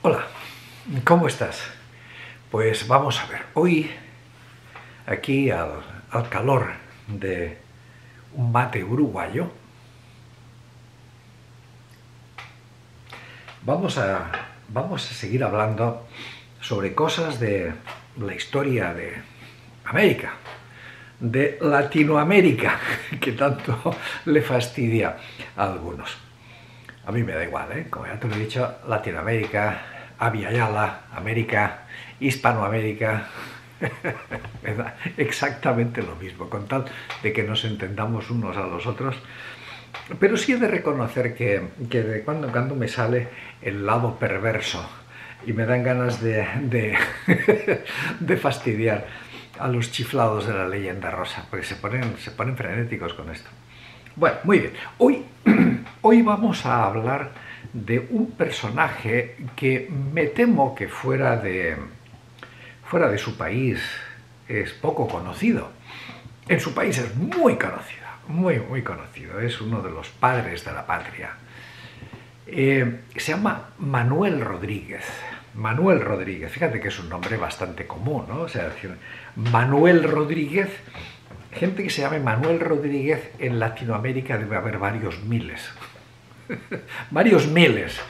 Hola, ¿cómo estás? Pues vamos a ver, hoy aquí al calor de un mate uruguayo, vamos a seguir hablando sobre cosas de la historia de América, de Latinoamérica, que tanto le fastidia a algunos. A mí me da igual, ¿eh? Como ya te lo he dicho, Latinoamérica, Abya Yala, América, Hispanoamérica, me da exactamente lo mismo, con tal de que nos entendamos unos a los otros. Pero sí he de reconocer que de cuando en cuando me sale el lado perverso y me dan ganas de fastidiar a los chiflados de la leyenda rosa, porque se ponen frenéticos con esto. Bueno, muy bien. Hoy vamos a hablar de un personaje que me temo que fuera de su país es poco conocido. En su país es muy conocido, muy conocido. Es uno de los padres de la patria. Se llama Manuel Rodríguez. Manuel Rodríguez, fíjate que es un nombre bastante común, ¿no? O sea, decir, Manuel Rodríguez, gente que se llame Manuel Rodríguez en Latinoamérica debe haber varios miles. Varios miles.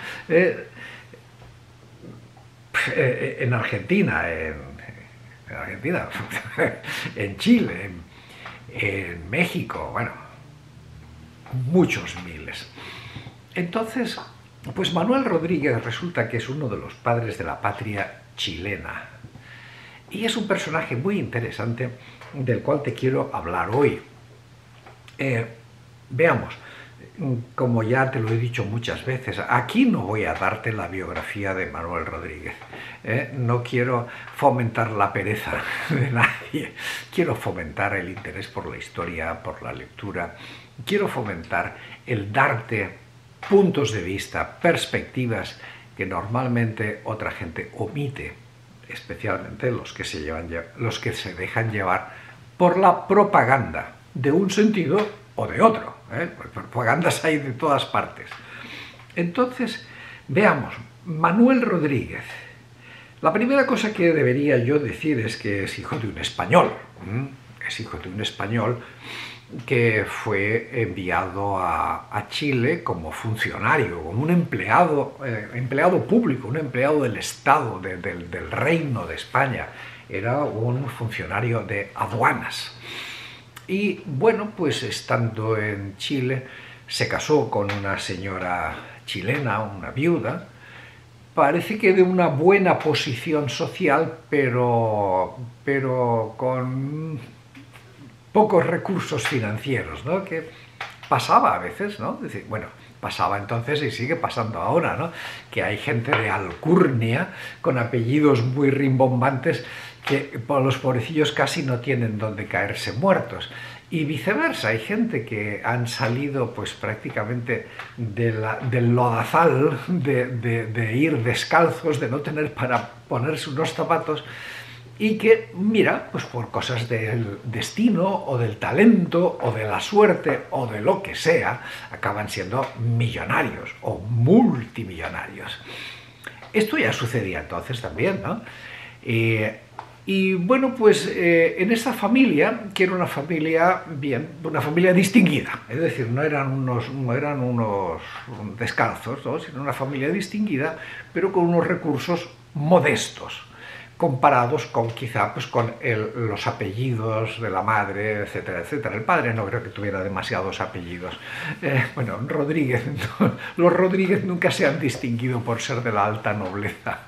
En Argentina, en Chile, en México, bueno, muchos miles. Entonces, pues Manuel Rodríguez resulta que es uno de los padres de la patria chilena. Y es un personaje muy interesante del cual te quiero hablar hoy. Veamos, como ya te lo he dicho muchas veces, aquí no voy a darte la biografía de Manuel Rodríguez. No quiero fomentar la pereza de nadie. Quiero fomentar el interés por la historia, por la lectura. Quiero fomentar el darte puntos de vista, perspectivas que normalmente otra gente omite, especialmente los que se dejan llevar por la propaganda de un sentido o de otro. Propagandas hay de todas partes. Entonces, veamos, Manuel Rodríguez. La primera cosa que debería yo decir es que es hijo de un español. Es hijo de un español que fue enviado a Chile como funcionario, como un empleado público, un empleado del Estado, del Reino de España. Era un funcionario de aduanas. Y bueno, pues estando en Chile, se casó con una señora chilena, una viuda, parece que de una buena posición social, pero con pocos recursos financieros, ¿no? Que pasaba a veces, ¿no? Es decir, bueno, pasaba entonces y sigue pasando ahora, ¿no? Que hay gente de alcurnia con apellidos muy rimbombantes que los pobrecillos casi no tienen donde caerse muertos. Y viceversa, hay gente que han salido pues prácticamente del lodazal de ir descalzos, de no tener para ponerse unos zapatos, y que, mira, pues por cosas del destino o del talento o de la suerte o de lo que sea, acaban siendo millonarios o multimillonarios. Esto ya sucedía entonces también, ¿no? Y bueno, pues en esta familia, que era una familia bien, una familia distinguida, es decir, no eran unos descalzos, ¿no? Sino una familia distinguida, pero con unos recursos modestos, comparados con quizá pues con los apellidos de la madre, etcétera, etcétera. El padre no creo que tuviera demasiados apellidos. Bueno, Rodríguez, los Rodríguez nunca se han distinguido por ser de la alta nobleza,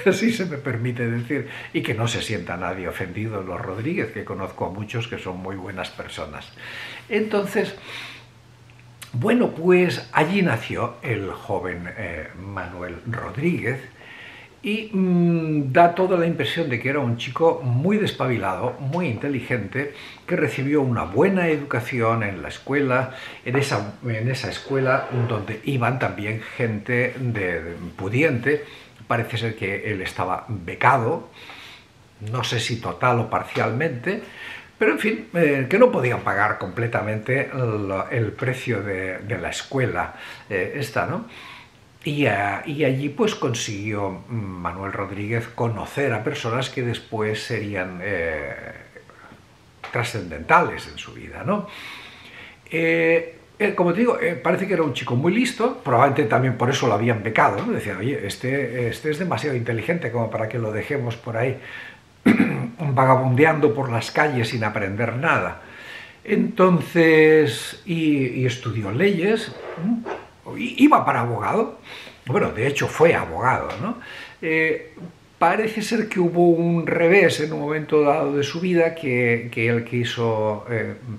así se me permite decir, y que no se sienta nadie ofendido los Rodríguez, que conozco a muchos que son muy buenas personas. Entonces, bueno, pues allí nació el joven Manuel Rodríguez, y da toda la impresión de que era un chico muy despabilado, muy inteligente, que recibió una buena educación en la escuela, en esa escuela donde iban también gente pudiente. Parece ser que él estaba becado, no sé si total o parcialmente, pero en fin, que no podían pagar completamente el precio de la escuela esta, ¿no? y allí pues consiguió Manuel Rodríguez conocer a personas que después serían trascendentales en su vida, ¿no? Como te digo, parece que era un chico muy listo, probablemente también por eso lo habían becado, ¿no? Decían, oye, este es demasiado inteligente como para que lo dejemos por ahí vagabundeando por las calles sin aprender nada. Entonces, y estudió leyes, iba para abogado, bueno, de hecho fue abogado, ¿no? Parece ser que hubo un revés en un momento dado de su vida que él quiso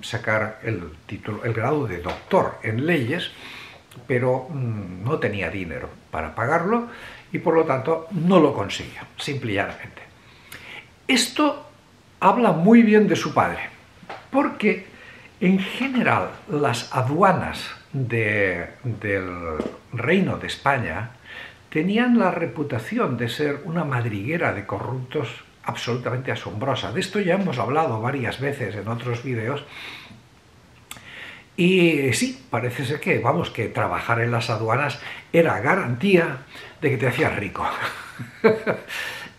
sacar el grado de doctor en leyes, pero no tenía dinero para pagarlo y por lo tanto no lo consiguió, simple y llanamente. Esto habla muy bien de su padre, porque en general las aduanas del Reino de España tenían la reputación de ser una madriguera de corruptos absolutamente asombrosa. De esto ya hemos hablado varias veces en otros vídeos. Y sí, parece ser que, vamos, que trabajar en las aduanas era garantía de que te hacías rico.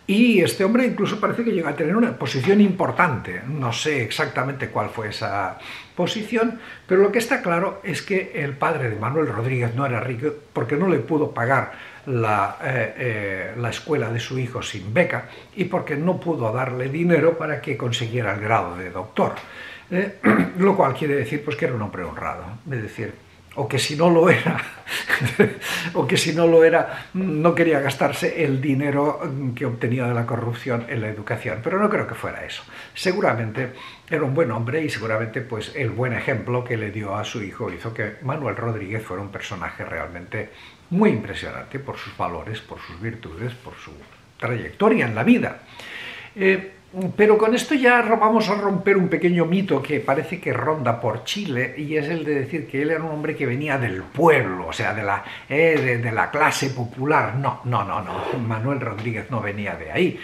Y este hombre incluso parece que llegó a tener una posición importante. No sé exactamente cuál fue esa posición, pero lo que está claro es que el padre de Manuel Rodríguez no era rico porque no le pudo pagar la escuela de su hijo sin beca y porque no pudo darle dinero para que consiguiera el grado de doctor. Lo cual quiere decir pues que era un hombre honrado, es decir, o que si no lo era, no quería gastarse el dinero que obtenía de la corrupción en la educación, pero no creo que fuera eso. Seguramente era un buen hombre y seguramente pues el buen ejemplo que le dio a su hijo hizo que Manuel Rodríguez fuera un personaje realmente muy impresionante por sus valores, por sus virtudes, por su trayectoria en la vida. Pero con esto ya vamos a romper un pequeño mito que parece que ronda por Chile, y es el de decir que él era un hombre que venía del pueblo, o sea, de la clase popular. No, Manuel Rodríguez no venía de ahí.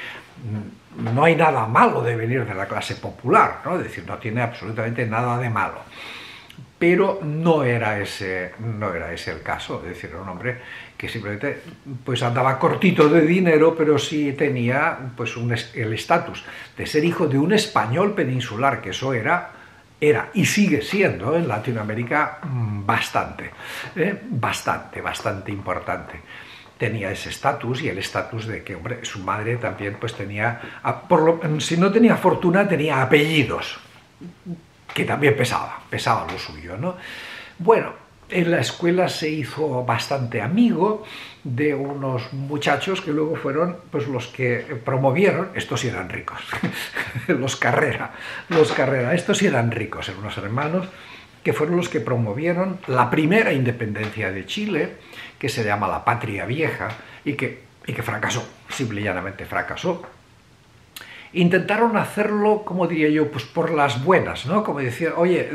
No hay nada malo de venir de la clase popular, ¿no? Es decir, no tiene absolutamente nada de malo. Pero no era ese el caso, es decir, era un hombre que simplemente pues andaba cortito de dinero, pero sí tenía pues el estatus de ser hijo de un español peninsular, que eso era y sigue siendo en Latinoamérica bastante importante. Tenía ese estatus y el estatus de que, hombre, su madre también pues tenía, si no tenía fortuna, tenía apellidos, que también pesaba lo suyo, ¿no? Bueno, en la escuela se hizo bastante amigo de unos muchachos que luego fueron pues los que promovieron, estos sí eran ricos, los Carrera, estos sí eran ricos, eran unos hermanos que fueron los que promovieron la primera independencia de Chile, que se llama la Patria Vieja, y que fracasó, simple y llanamente fracasó. Intentaron hacerlo, como diría yo, pues por las buenas, ¿no? Como decir, oye,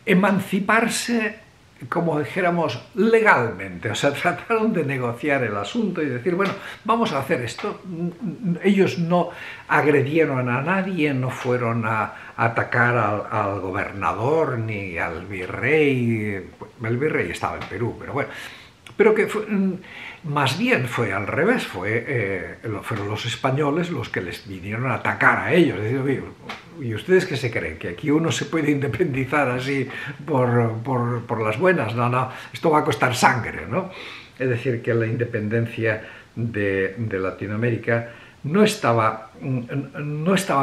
emanciparse, como dijéramos, legalmente. O sea, trataron de negociar el asunto y decir, bueno, vamos a hacer esto. Ellos no agredieron a nadie, no fueron a atacar al gobernador ni al virrey. El virrey estaba en Perú, pero bueno. Pero que más bien fue al revés, fueron los españoles los que les vinieron a atacar a ellos. Es decir, ¿y ustedes qué se creen? ¿Que aquí uno se puede independizar así por las buenas? No, esto va a costar sangre, ¿no? Es decir, que la independencia de Latinoamérica no estaba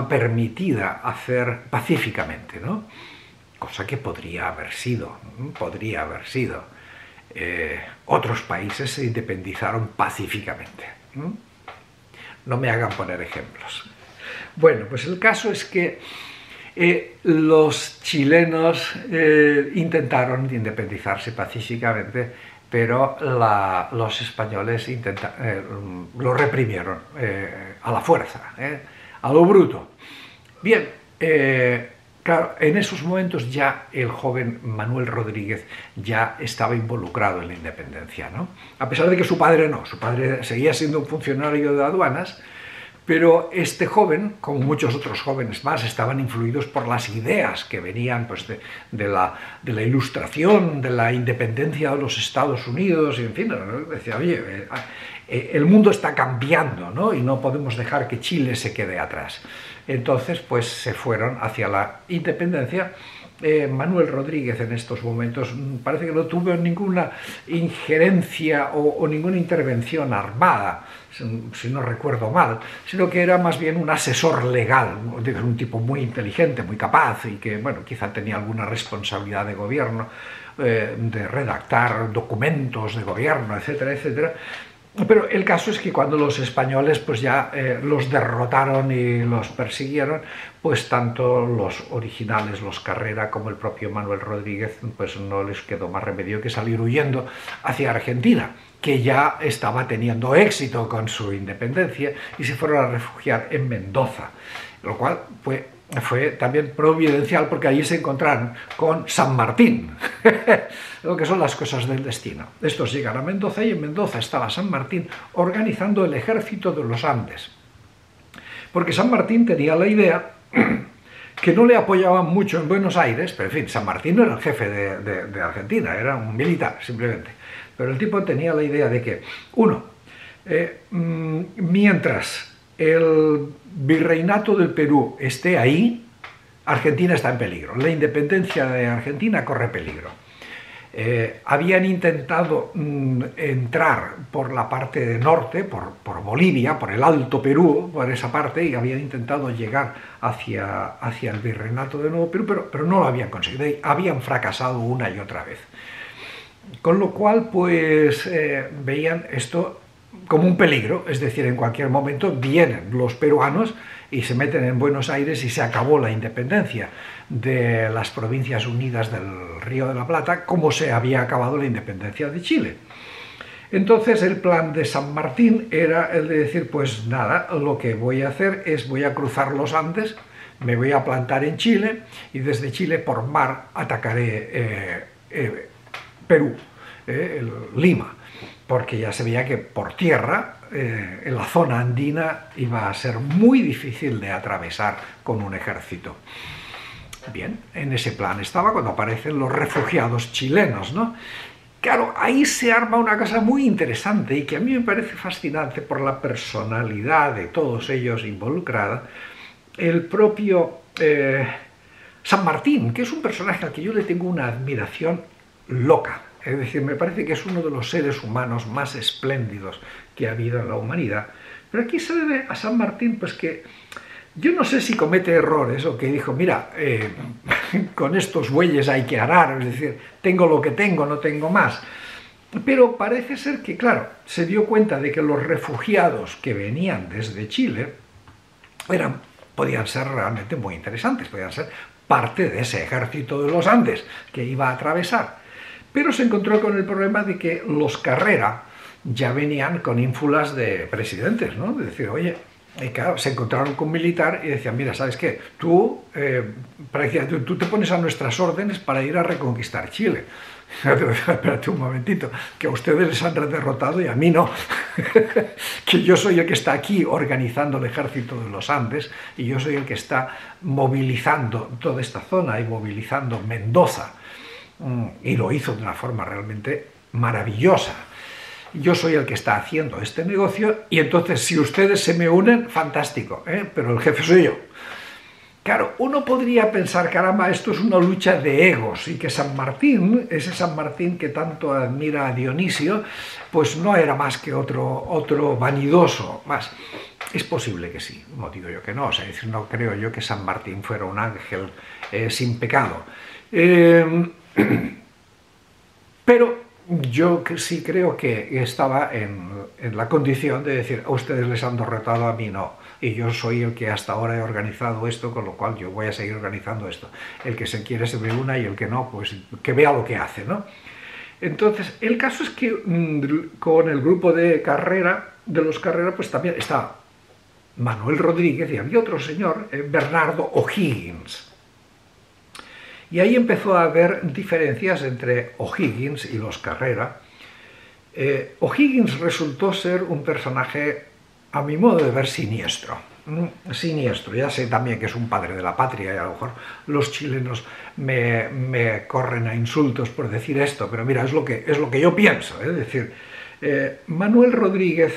permitida hacer pacíficamente, ¿no? Cosa que podría haber sido. Otros países se independizaron pacíficamente. No me hagan poner ejemplos. Bueno, pues el caso es que los chilenos intentaron independizarse pacíficamente, pero los españoles lo reprimieron a la fuerza, a lo bruto. Bien, claro, en esos momentos ya el joven Manuel Rodríguez ya estaba involucrado en la independencia, ¿no? A pesar de que su padre no, su padre seguía siendo un funcionario de aduanas, Pero este joven, como muchos otros jóvenes más, estaban influidos por las ideas que venían pues, de la Ilustración, de la independencia de los Estados Unidos, y en fin, ¿no? Decía, oye, el mundo está cambiando, ¿no? Y no podemos dejar que Chile se quede atrás. Entonces, pues se fueron hacia la independencia. Manuel Rodríguez en estos momentos parece que no tuvo ninguna injerencia o ninguna intervención armada, si no recuerdo mal, sino que era más bien un asesor legal, un tipo muy inteligente, muy capaz y que, bueno, quizá tenía alguna responsabilidad de gobierno, de redactar documentos de gobierno, etcétera, etcétera. Pero el caso es que cuando los españoles pues ya los derrotaron y los persiguieron, pues tanto los originales, los Carrera, como el propio Manuel Rodríguez, pues no les quedó más remedio que salir huyendo hacia Argentina, que ya estaba teniendo éxito con su independencia, y se fueron a refugiar en Mendoza, lo cual fue también providencial, porque allí se encontraron con San Martín, lo que son las cosas del destino. Estos llegan a Mendoza, y en Mendoza estaba San Martín organizando el ejército de los Andes, porque San Martín tenía la idea que no le apoyaban mucho en Buenos Aires, pero en fin, San Martín no era el jefe de Argentina, era un militar simplemente, pero el tipo tenía la idea de que, uno, mientras el virreinato del Perú esté ahí, Argentina está en peligro, la independencia de Argentina corre peligro. Habían intentado entrar por la parte de norte, por Bolivia, por el Alto Perú, por esa parte, y habían intentado llegar hacia el virreinato de Nuevo Perú, pero no lo habían conseguido, habían fracasado una y otra vez. Con lo cual, pues, veían esto como un peligro, es decir, en cualquier momento vienen los peruanos y se meten en Buenos Aires y se acabó la independencia de las Provincias Unidas del Río de la Plata, como se había acabado la independencia de Chile. Entonces el plan de San Martín era el de decir, pues nada, lo que voy a hacer es voy a cruzar los Andes, me voy a plantar en Chile, y desde Chile por mar atacaré Perú, Lima, porque ya se veía que por tierra, en la zona andina, iba a ser muy difícil de atravesar con un ejército. Bien, en ese plan estaba cuando aparecen los refugiados chilenos, ¿no? Claro, ahí se arma una cosa muy interesante y que a mí me parece fascinante por la personalidad de todos ellos involucrada. El propio San Martín, que es un personaje al que yo le tengo una admiración loca. Es decir, me parece que es uno de los seres humanos más espléndidos que ha habido en la humanidad. Pero aquí se debe a San Martín, pues que yo no sé si comete errores o que dijo, mira, con estos bueyes hay que arar, es decir, tengo lo que tengo, no tengo más. Pero parece ser que, claro, se dio cuenta de que los refugiados que venían desde Chile podían ser realmente muy interesantes, podían ser parte de ese ejército de los Andes que iba a atravesar. Pero se encontró con el problema de que los Carrera ya venían con ínfulas de presidentes, ¿no? De decir, oye, y claro, se encontraron con un militar y decían, mira, ¿sabes qué? Tú te pones a nuestras órdenes para ir a reconquistar Chile. Espérate un momentito, que a ustedes les han derrotado y a mí no. Que yo soy el que está aquí organizando el ejército de los Andes y yo soy el que está movilizando toda esta zona y movilizando Mendoza. Y lo hizo de una forma realmente maravillosa. Yo soy el que está haciendo este negocio y entonces si ustedes se me unen, fantástico, pero el jefe soy yo. Claro, uno podría pensar, caramba, esto es una lucha de egos y que San Martín, ese San Martín que tanto admira a Dionisio, pues no era más que otro vanidoso más. Es posible que sí, no digo yo que no, o sea, no creo yo que San Martín fuera un ángel sin pecado. Pero yo sí creo que estaba en la condición de decir, a ustedes les han derrotado, a mí no, y yo soy el que hasta ahora he organizado esto, con lo cual yo voy a seguir organizando esto. El que se quiere se me una y el que no, pues que vea lo que hace, ¿no? Entonces, el caso es que con el grupo de los Carrera, pues también está Manuel Rodríguez y había otro señor, Bernardo O'Higgins. Y ahí empezó a haber diferencias entre O'Higgins y los Carrera. O'Higgins resultó ser un personaje a mi modo de ver, siniestro. Siniestro. Ya sé también que es un padre de la patria y a lo mejor los chilenos me corren a insultos por decir esto, pero mira, es lo que yo pienso. Es decir, Manuel Rodríguez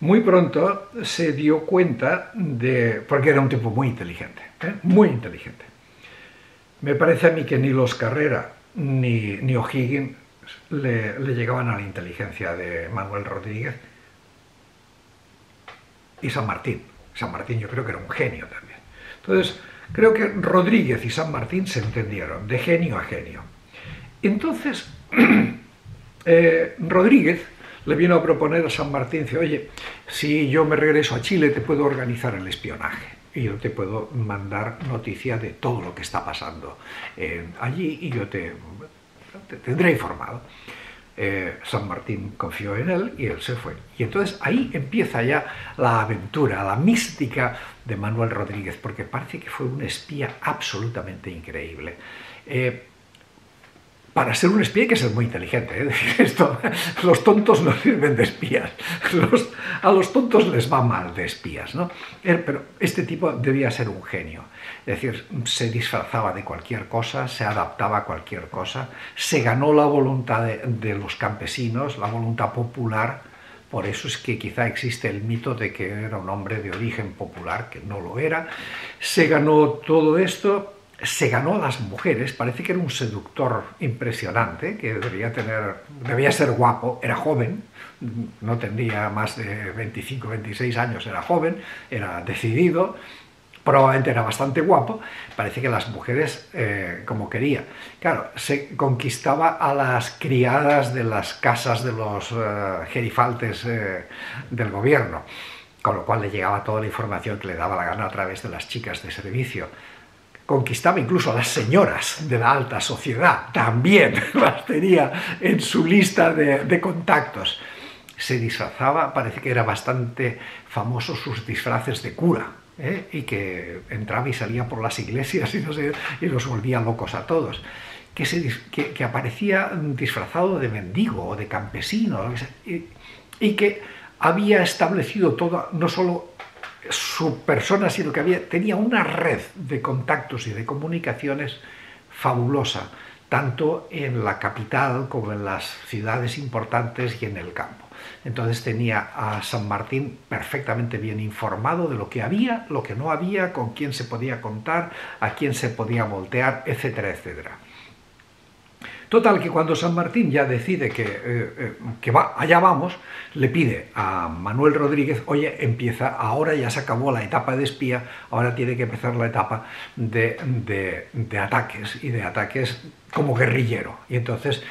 muy pronto se dio cuenta porque era un tipo muy inteligente, muy inteligente. Me parece a mí que ni los Carrera ni O'Higgins le llegaban a la inteligencia de Manuel Rodríguez. Y San Martín. San Martín yo creo que era un genio también. Entonces, creo que Rodríguez y San Martín se entendieron, de genio a genio. Entonces, Rodríguez le vino a proponer a San Martín, dice, oye, si yo me regreso a Chile te puedo organizar el espionaje y yo te puedo mandar noticia de todo lo que está pasando allí y yo te tendré informado. San Martín confió en él y él se fue. Y entonces ahí empieza ya la aventura, la mística de Manuel Rodríguez, porque parece que fue un espía absolutamente increíble. Para ser un espía hay que ser muy inteligente, ¿eh? Los tontos no sirven de espías, a los tontos les va mal de espías, ¿no? Pero este tipo debía ser un genio, es decir, se disfrazaba de cualquier cosa, se adaptaba a cualquier cosa, se ganó la voluntad de los campesinos, la voluntad popular. Por eso es que quizá existe el mito de que era un hombre de origen popular, que no lo era. Se ganó todo esto. Se ganó a las mujeres, parece que era un seductor impresionante, que debía ser guapo, era joven, no tendría más de 25, 26 años, era joven, era decidido, probablemente era bastante guapo, parece que las mujeres, como quería. Claro, se conquistaba a las criadas de las casas de los gerifaltes del gobierno, con lo cual le llegaba toda la información que le daba la gana a través de las chicas de servicio. Conquistaba incluso a las señoras de la alta sociedad, también las tenía en su lista de contactos. Se disfrazaba, parece que era bastante famoso sus disfraces de cura, y que entraba y salía por las iglesias y, no sé, y los volvía locos a todos. Que aparecía disfrazado de mendigo o de campesino, y que había establecido todo, no solo su persona, sino que tenía una red de contactos y de comunicaciones fabulosa, tanto en la capital como en las ciudades importantes y en el campo. Entonces tenía a San Martín perfectamente bien informado de lo que había, lo que no había, con quién se podía contar, a quién se podía voltear, etcétera, etcétera. Total, que cuando San Martín ya decide que allá vamos, le pide a Manuel Rodríguez, oye, ahora ya se acabó la etapa de espía, ahora tiene que empezar la etapa de ataques, y de ataques como guerrillero. Y entonces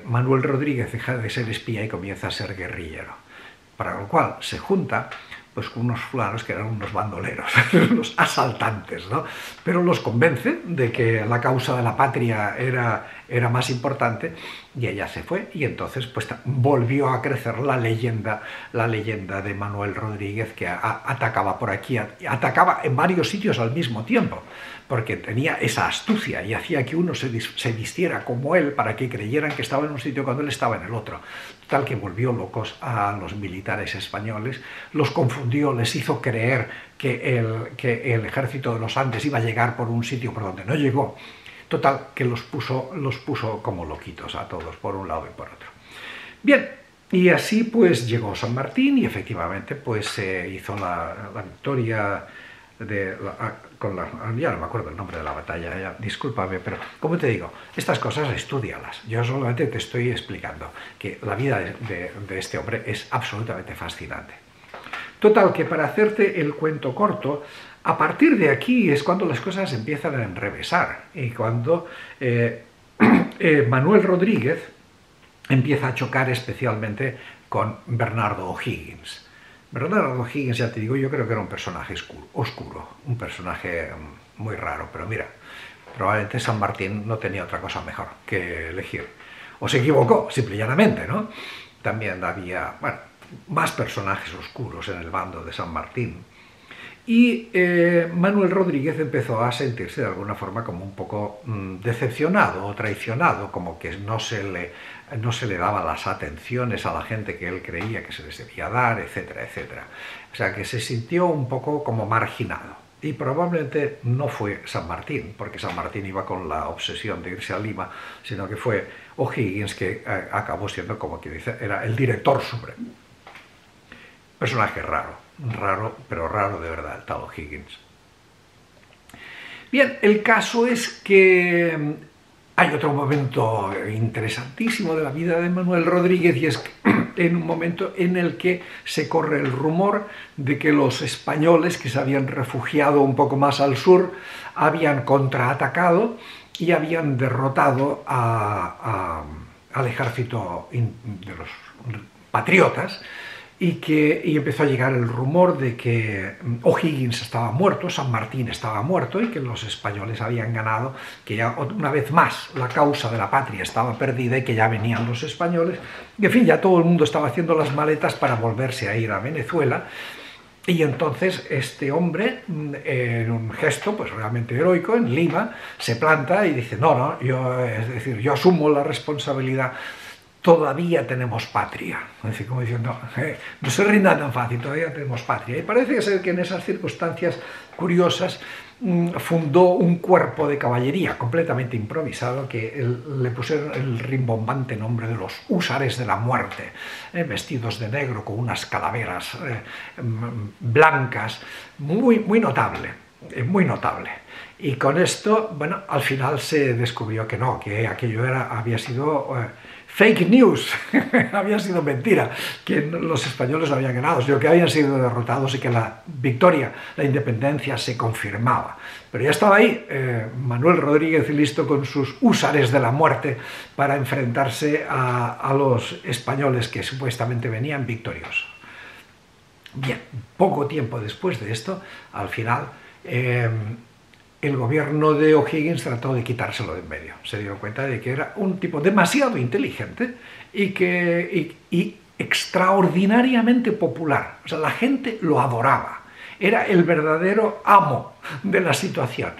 Manuel Rodríguez deja de ser espía y comienza a ser guerrillero. Para lo cual se junta pues con unos fulanos que eran unos bandoleros, unos asaltantes, ¿no? Pero los convence de que la causa de la patria era más importante, y ella se fue, y entonces pues volvió a crecer la leyenda de Manuel Rodríguez, que atacaba por aquí, atacaba en varios sitios al mismo tiempo, porque tenía esa astucia y hacía que uno se vistiera como él para que creyeran que estaba en un sitio cuando él estaba en el otro. Tal que volvió locos a los militares españoles, los confundió, les hizo creer que el ejército de los Andes iba a llegar por un sitio por donde no llegó. Total, que los puso como loquitos a todos, por un lado y por otro. Bien, y así pues llegó San Martín y efectivamente pues se hizo la victoria ya no me acuerdo el nombre de la batalla, ya, discúlpame, pero como te digo, estas cosas estúdialas. Yo solamente te estoy explicando que la vida de este hombre es absolutamente fascinante. Total, que para hacerte el cuento corto, a partir de aquí es cuando las cosas empiezan a enrevesar, y cuando Manuel Rodríguez empieza a chocar especialmente con Bernardo O'Higgins. Bernardo O'Higgins, ya te digo, yo creo que era un personaje oscuro, un personaje muy raro, pero mira, probablemente San Martín no tenía otra cosa mejor que elegir. O se equivocó, simple y llanamente, ¿no? También había, bueno, más personajes oscuros en el bando de San Martín. Y Manuel Rodríguez empezó a sentirse de alguna forma como un poco decepcionado o traicionado, como que no se le daba las atenciones a la gente que él creía que se les debía dar, etcétera, etcétera. O sea, que se sintió un poco como marginado. Y probablemente no fue San Martín, porque San Martín iba con la obsesión de irse a Lima, sino que fue O'Higgins, que acabó siendo, como quien dice, era el director supremo. Personaje raro, pero raro de verdad, el tal O'Higgins. Bien, el caso es que hay otro momento interesantísimo de la vida de Manuel Rodríguez, y es que en un momento en el que se corre el rumor de que los españoles que se habían refugiado un poco más al sur habían contraatacado y habían derrotado al ejército de los patriotas, y empezó a llegar el rumor de que O'Higgins estaba muerto, San Martín estaba muerto y que los españoles habían ganado, que ya una vez más la causa de la patria estaba perdida y que ya venían los españoles. Y en fin, ya todo el mundo estaba haciendo las maletas para volverse a ir a Venezuela. Y entonces este hombre, en un gesto pues realmente heroico, en Lima, se planta y dice, no, yo asumo la responsabilidad. Todavía tenemos patria, es decir, como diciendo, no se rinda tan fácil, todavía tenemos patria. Y parece ser que en esas circunstancias curiosas fundó un cuerpo de caballería completamente improvisado que le pusieron el rimbombante nombre de los húsares de la muerte, vestidos de negro con unas calaveras blancas, muy notable, muy notable. Y con esto, bueno, al final se descubrió que no, que aquello había sido fake news, había sido mentira, que los españoles no habían ganado, sino que habían sido derrotados y que la victoria, la independencia se confirmaba. Pero ya estaba ahí Manuel Rodríguez listo con sus húsares de la muerte para enfrentarse a los españoles que supuestamente venían victoriosos. Bien, poco tiempo después de esto, al final, el gobierno de O'Higgins trató de quitárselo de en medio. Se dieron cuenta de que era un tipo demasiado inteligente y extraordinariamente popular. O sea, la gente lo adoraba. Era el verdadero amo de la situación.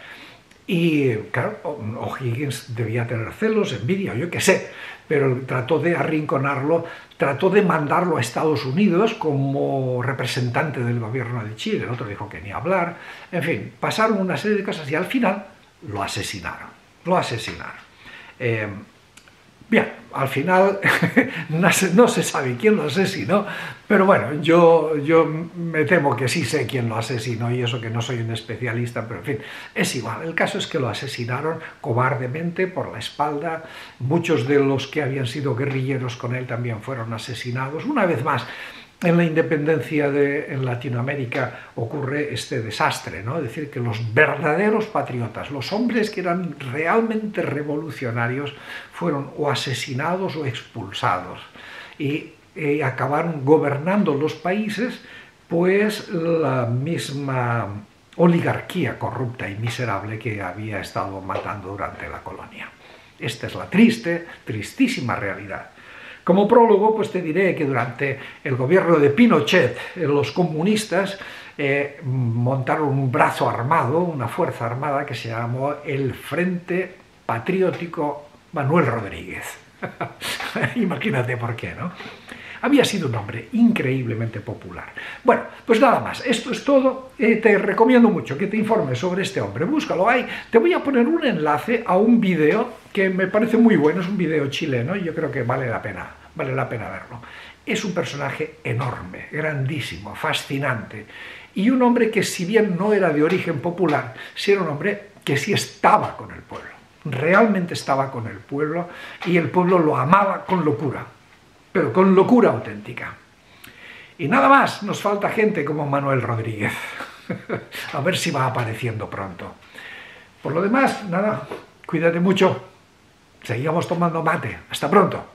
Y claro, O'Higgins debía tener celos, envidia, yo qué sé, pero trató de arrinconarlo, trató de mandarlo a Estados Unidos como representante del gobierno de Chile. El otro dijo que ni hablar. En fin, pasaron una serie de cosas y al final lo asesinaron. Lo asesinaron. Bien, al final no se sabe quién lo asesinó, pero bueno, yo me temo que sí sé quién lo asesinó, y eso que no soy un especialista, pero en fin, es igual. El caso es que lo asesinaron cobardemente por la espalda. Muchos de los que habían sido guerrilleros con él también fueron asesinados. Una vez más, en la independencia en Latinoamérica ocurre este desastre, ¿no? Es decir, que los verdaderos patriotas, los hombres que eran realmente revolucionarios, fueron o asesinados o expulsados, y acabaron gobernando los países pues la misma oligarquía corrupta y miserable que había estado matando durante la colonia. Esta es la tristísima realidad. Como prólogo, pues te diré que durante el gobierno de Pinochet, los comunistas montaron un brazo armado, una fuerza armada que se llamó el Frente Patriótico Manuel Rodríguez. Imagínate por qué, ¿no? Había sido un hombre increíblemente popular. Bueno, pues nada más, esto es todo. Te recomiendo mucho que te informes sobre este hombre, búscalo ahí. Te voy a poner un enlace a un vídeo que me parece muy bueno, es un vídeo chileno y yo creo que vale la pena verlo. Es un personaje enorme, grandísimo, fascinante, y un hombre que, si bien no era de origen popular, sí era un hombre que sí estaba con el pueblo, realmente estaba con el pueblo, y el pueblo lo amaba con locura, pero con locura auténtica. Y nada más, nos falta gente como Manuel Rodríguez. A ver si va apareciendo pronto. Por lo demás, nada, cuídate mucho. Seguimos tomando mate. Hasta pronto.